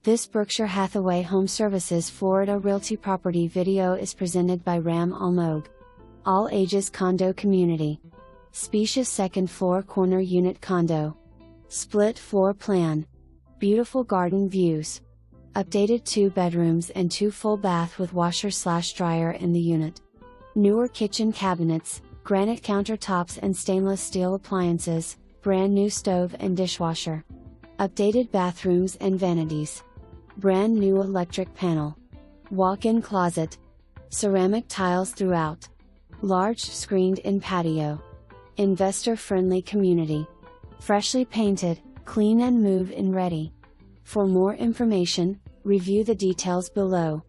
This Berkshire Hathaway HomeServices Florida Realty property video is presented by Almog. All ages condo community. Specious second floor corner unit condo. Split floor plan. Beautiful garden views. Updated 2 bedrooms and 2 full bath with washer/dryer in the unit. Newer kitchen cabinets, granite countertops and stainless steel appliances, brand new stove and dishwasher. Updated bathrooms and vanities. Brand new electric panel. Walk-in closet. Ceramic tiles throughout. Large screened-in patio. Investor-friendly community. Freshly painted, clean and move-in ready. For more information, review the details below.